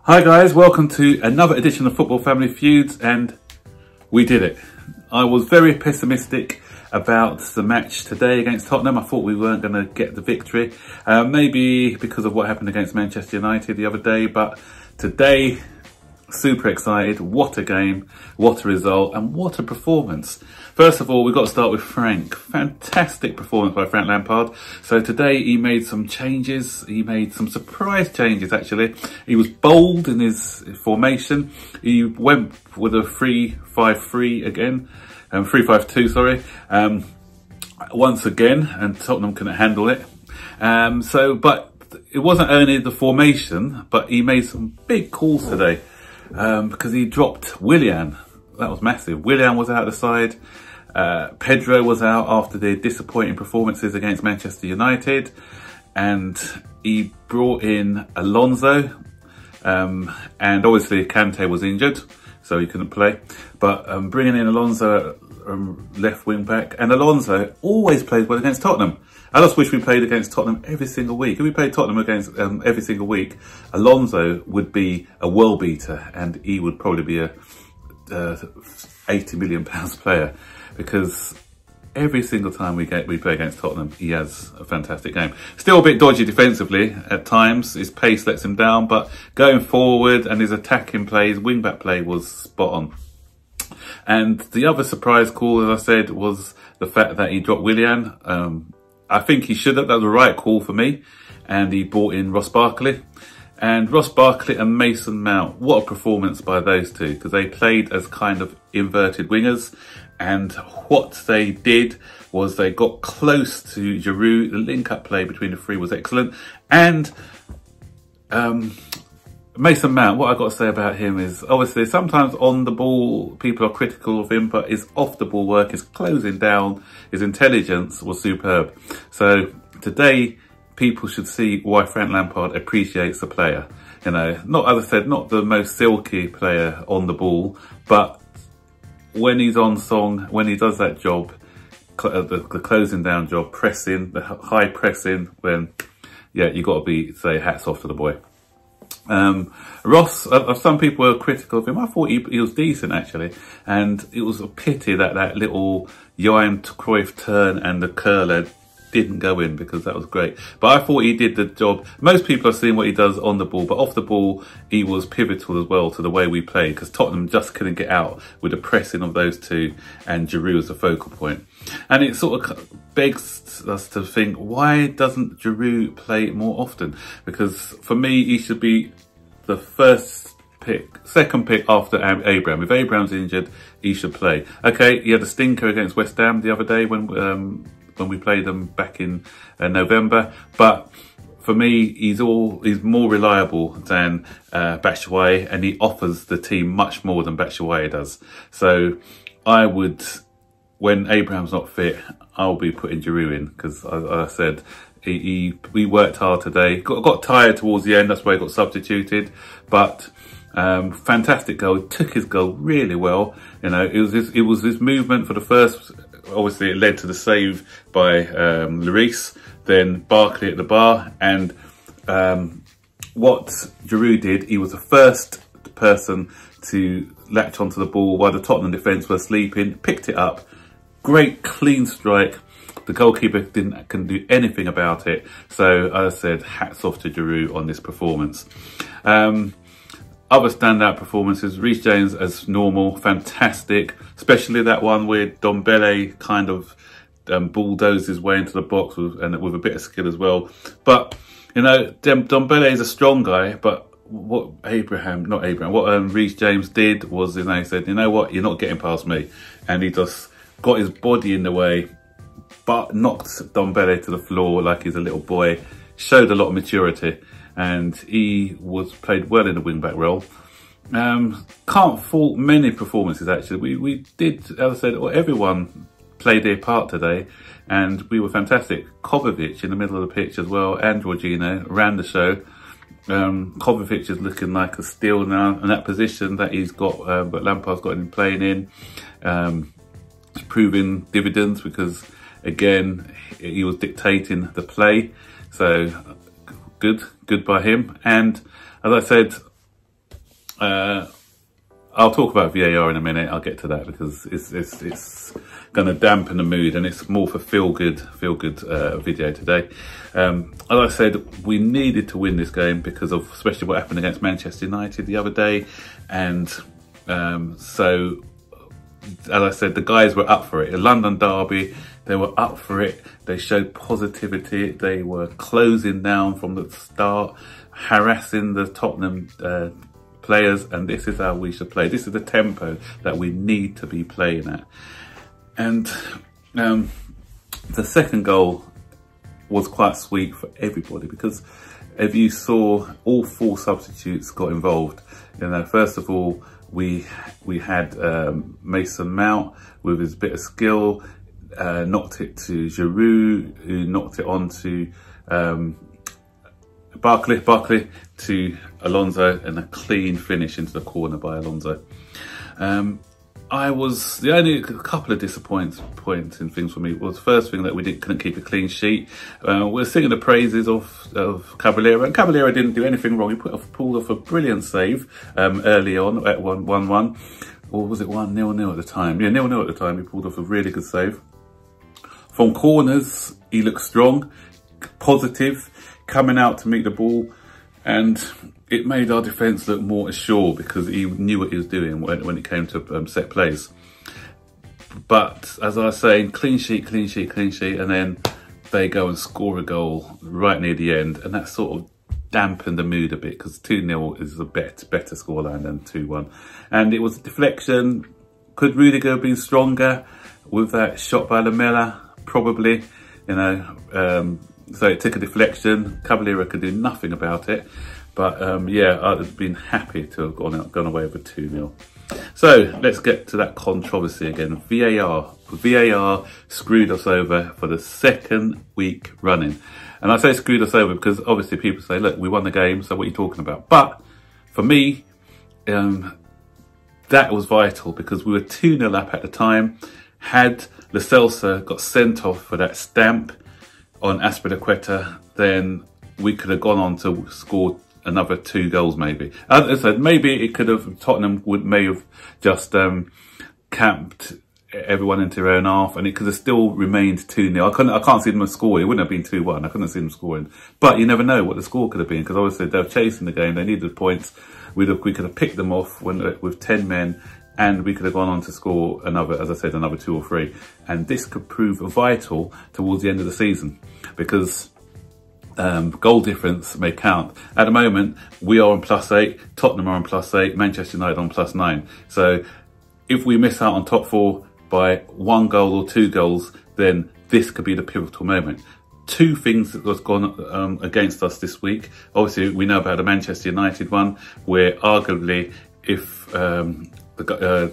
Hi guys, welcome to another edition of Football Family Feuds, and we did it. I was very pessimistic about the match today against Tottenham. I thought we weren't going to get the victory, maybe because of what happened against Manchester United the other day, but today, super excited. What a game, what a result, and what a performance. First of all, we've got to start with Frank. Fantastic performance by Frank Lampard. So today he made some changes. He made some surprise changes, actually. He was bold in his formation. He went with a 3-5-3 again. 3-5-2, sorry. Once again, and Tottenham couldn't handle it. But it wasn't only the formation, but he made some big calls today. Because he dropped Willian. That was massive. Willian was out the side. Pedro was out after their disappointing performances against Manchester United. And he brought in Alonso. And obviously Kante was injured, so he couldn't play. But bringing in Alonso, left wing back. And Alonso always plays well against Tottenham. I just wish we played against Tottenham every single week. If we played Tottenham against every single week, Alonso would be a world beater, and he would probably be a £80 million player, because every single time we play against Tottenham, he has a fantastic game. Still a bit dodgy defensively at times. His pace lets him down, but going forward and his attacking play, his wing-back play was spot on. And the other surprise call, as I said, was the fact that he dropped Willian. I think he should have. That was the right call for me. And he brought in Ross Barkley. And Ross Barkley and Mason Mount. What a performance by those two, because they played as kind of inverted wingers. And what they did was they got close to Giroud. The link-up play between the three was excellent. And Mason Mount, what I've got to say about him is, obviously, sometimes on the ball, people are critical of him, but his off-the-ball work, his closing down, his intelligence was superb. So today, people should see why Frank Lampard appreciates a player. You know, not, as I said, not the most silky player on the ball, but when he's on song, when he does that job, the closing down job, pressing, the high pressing, when, yeah, you got to say hats off to the boy. Ross, some people were critical of him. I thought he was decent, actually, and it was a pity that that little Johan Cruyff turn and the curler didn't go in, because that was great. But I thought he did the job. Most people are seeing what he does on the ball, but off the ball, he was pivotal as well to the way we played, because Tottenham just couldn't get out with the pressing of those two, and Giroud was the focal point. And it sort of begs us to think, why doesn't Giroud play more often? Because for me, he should be the second pick after Abraham. If Abraham's injured, he should play. Okay, he had a stinker against West Ham the other day when we played them back in November, but for me, he's more reliable than Batshuayi, and he offers the team much more than Batshuayi does. So I would, when Abraham's not fit, I'll be putting Giroud in, because as I said, we worked hard today. Got tired towards the end, that's why he got substituted, but fantastic goal. He took his goal really well. You know, it was his movement for the first. Obviously, it led to the save by Lloris, then Barkley at the bar, and what Giroud did, he was the first person to latch onto the ball while the Tottenham defence were sleeping, picked it up, great clean strike. The goalkeeper couldn't do anything about it. So as I said, hats off to Giroud on this performance. Other standout performances, Reece James as normal, fantastic, especially that one where Ndombele kind of bulldozed his way into the box with a bit of skill as well. But, you know, Ndombele is a strong guy, but what Reece James did was, you know, he said, you know what, you're not getting past me. And he just got his body in the way, but knocked Ndombele to the floor like he's a little boy, showed a lot of maturity. And he played well in the wing-back role. Can't fault many performances, actually. We did, as I said, everyone played their part today, and we were fantastic. Kovacic in the middle of the pitch as well, and Jorginho ran the show. Kovacic is looking like a steal now in that position that he's got, but Lampard's got him playing in. It's proving dividends, because, again, he was dictating the play. So good by him. And as I said, I'll talk about VAR in a minute. I'll get to that because it's going to dampen the mood, and it's more for feel good video today. As I said, we needed to win this game because of especially what happened against Manchester United the other day, and so as I said, the guys were up for it. A London derby, they were up for it. They showed positivity. They were closing down from the start, harassing the Tottenham players, and this is how we should play. This is the tempo that we need to be playing at. And the second goal was quite sweet for everybody, because if you saw, all 4 substitutes got involved. You know, first of all, we had Mason Mount with his bit of skill, knocked it to Giroud, who knocked it on to Barkley to Alonso, and a clean finish into the corner by Alonso. The only couple of disappointing things for me was, first thing, that we couldn't keep a clean sheet. We're singing the praises of Caballero, and Caballero didn't do anything wrong. He pulled off a brilliant save early on at 1-1, or was it 1-0 at the time? Yeah, 0-0 at the time. He pulled off a really good save. From corners, he looked strong, positive, coming out to meet the ball, and it made our defence look more assured because he knew what he was doing when it came to set plays. But as I was saying, clean sheet, and then they go and score a goal right near the end, and that sort of dampened the mood a bit, because 2-0 is a better scoreline than 2-1. And it was a deflection. Could Rudiger have been stronger with that shot by Lamela? Probably, you know. So it took a deflection. Caballero could do nothing about it. But yeah, I'd have been happy to have gone away with 2-0. So let's get to that controversy again. VAR screwed us over for the 2nd week running. And I say screwed us over because obviously people say, look, we won the game, so what are you talking about? But for me, that was vital, because we were 2-0 up at the time. Had Lo Celso got sent off for that stamp on Azpilicueta, then we could have gone on to score another 2 goals maybe. As I said, maybe it could have, Tottenham may have just camped everyone into their own half, and it could have still remained 2-0. I can't see them scoring. It wouldn't have been 2-1. I couldn't see them scoring. But you never know what the score could have been, because obviously they were chasing the game. They needed points. We could have picked them off with 10 men, and we could have gone on to score another, as I said, another 2 or 3. And this could prove vital towards the end of the season, because goal difference may count. At the moment, we are on +8, Tottenham are on +8, Manchester United on +9. So if we miss out on top 4 by 1 goal or 2 goals, then this could be the pivotal moment. 2 things that was gone against us this week. Obviously, we know about the Manchester United one, where arguably, if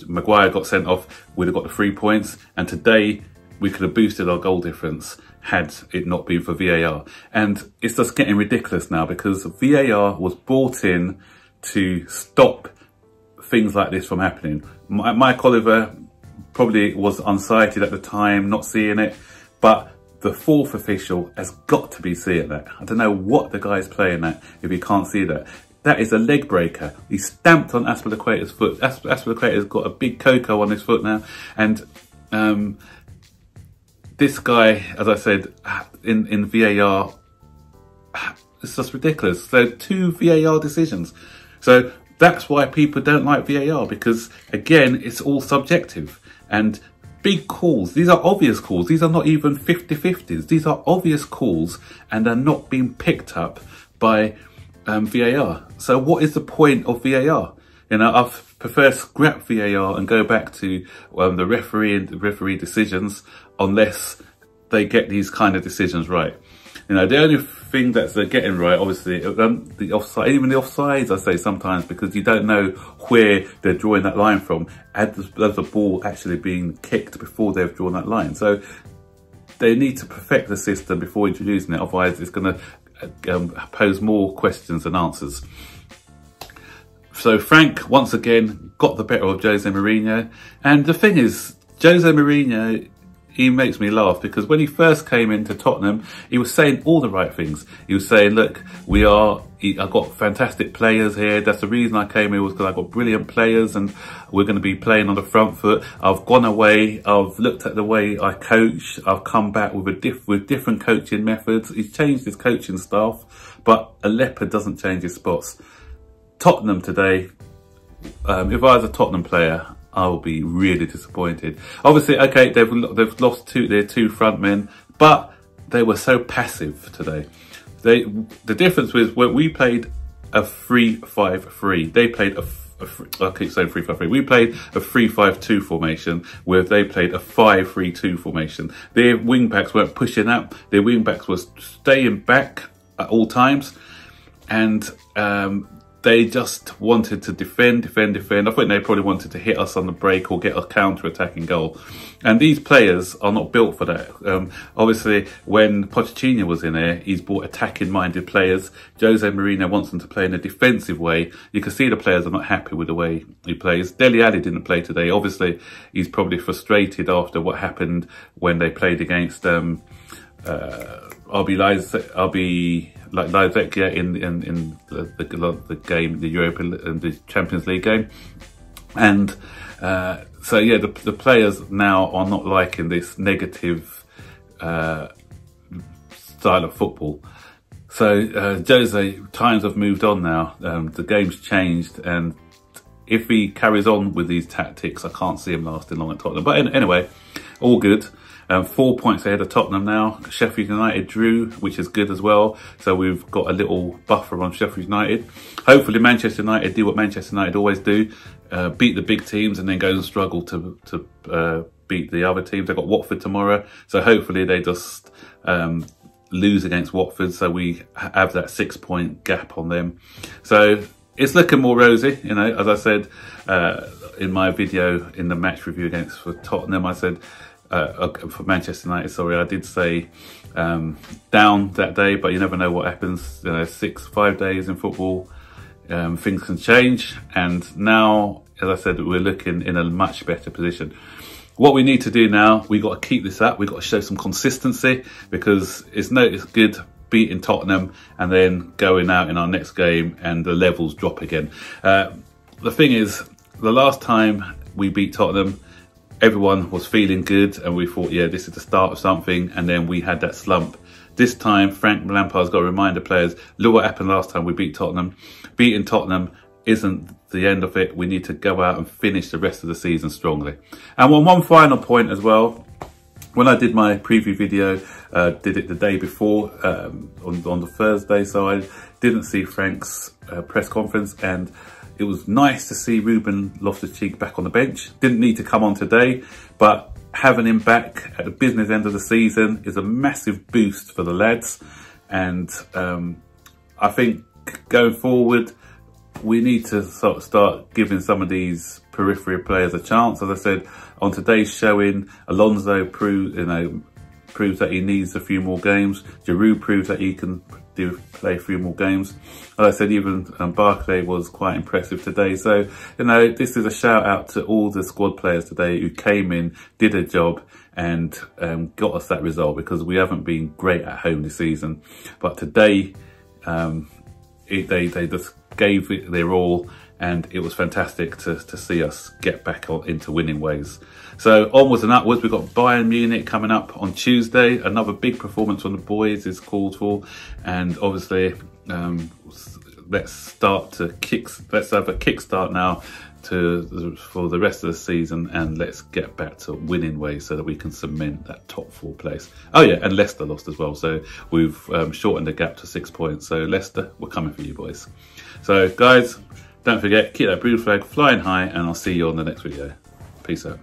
Maguire got sent off, we'd have got the 3 points. And today, we could have boosted our goal difference had it not been for VAR. And it's just getting ridiculous now, because VAR was brought in to stop things like this from happening. Mike Oliver probably was unsighted at the time, not seeing it, but the 4th official has got to be seeing that. I don't know what the guy's playing at if he can't see that. That is a leg breaker. He stamped on Azpilicueta's foot. Azpilicueta's got a big cocoa on his foot now, and this guy, as I said, in VAR, it's just ridiculous. So 2 VAR decisions. So that's why people don't like VAR, because again, it's all subjective. And big calls, these are obvious calls. These are not even 50-50s. These are obvious calls, and they're not being picked up by VAR. So what is the point of VAR? You know, I prefer scrap VAR and go back to the referee decisions, unless they get these kind of decisions right. You know, the only thing that they're getting right, obviously, the offside, even the offsides, I say sometimes, because you don't know where they're drawing that line from, as the ball actually being kicked before they've drawn that line. So they need to perfect the system before introducing it, otherwise it's going to pose more questions than answers. So Frank, once again, got the better of Jose Mourinho. And the thing is, Jose Mourinho, he makes me laugh, because when he first came into Tottenham, he was saying all the right things. He was saying, look, I've got fantastic players here. That's the reason I came here, was because I've got brilliant players and we're going to be playing on the front foot. I've gone away. I've looked at the way I coach. I've come back with different coaching methods. He's changed his coaching staff, but a leopard doesn't change his spots. Tottenham today, if I was a Tottenham player, I will be really disappointed. Obviously, okay, they've lost their two front men, but they were so passive today. The difference was when we played a 3-5-3, they played I keep saying 3-5-3. We played a 3-5-2 formation, where they played a 5-3-2 formation. Their wing backs weren't pushing up. Their wing backs were staying back at all times, and they just wanted to defend. I think they probably wanted to hit us on the break or get a counter-attacking goal. And these players are not built for that. Obviously, when Pochettino was in there, he's brought attacking-minded players. Jose Mourinho wants them to play in a defensive way. You can see the players are not happy with the way he plays. Dele Alli didn't play today. Obviously, he's probably frustrated after what happened when they played against RB Leipzig in the game, the Europa and the Champions League game. And so yeah, the players now are not liking this negative style of football. So Jose, times have moved on now. The game's changed, and if he carries on with these tactics, I can't see him lasting long at Tottenham. But anyway, all good. 4 points ahead of Tottenham now. Sheffield United drew, which is good as well. So we've got a little buffer on Sheffield United. Hopefully Manchester United do what Manchester United always do, beat the big teams and then go and struggle to beat the other teams. They've got Watford tomorrow. So hopefully they just lose against Watford, so we have that 6 point gap on them. So it's looking more rosy, you know. As I said in my video in the match review for Tottenham, I said, for Manchester United, sorry, I did say down that day, but you never know what happens. You know, 5 days in football, things can change. And now, as I said, we're looking in a much better position. What we need to do now, we've got to keep this up. We've got to show some consistency, because it's good beating Tottenham and then going out in our next game and the levels drop again. The thing is, the last time we beat Tottenham, everyone was feeling good and we thought, yeah, this is the start of something, and then we had that slump. This time, Frank Lampard's got to remind the players, look what happened last time we beat Tottenham. Beating Tottenham isn't the end of it. We need to go out and finish the rest of the season strongly. And one final point as well. When I did my preview video, did it the day before, on the Thursday, so I didn't see Frank's press conference, and it was nice to see Ruben Loftus-Cheek back on the bench. Didn't need to come on today, but having him back at the business end of the season is a massive boost for the lads. And I think going forward, we need to sort of start giving some of these periphery players a chance. As I said, on today's showing, Alonso proves that he needs a few more games. Giroud proves that he can play a few more games. As I said, even Barclay was quite impressive today. So, you know, this is a shout out to all the squad players today who came in, did a job, and got us that result, because we haven't been great at home this season. But today, they just gave it their all, and it was fantastic to see us get back into winning ways. So onwards and upwards, we've got Bayern Munich coming up on Tuesday. Another big performance from the boys is called for, and obviously let's have a kickstart now for the rest of the season, and let's get back to winning ways so that we can cement that top 4 place. Oh yeah, and Leicester lost as well, so we've shortened the gap to 6 points. So Leicester, we're coming for you boys. So guys, don't forget, keep that blue flag flying high, and I'll see you on the next video. Peace out.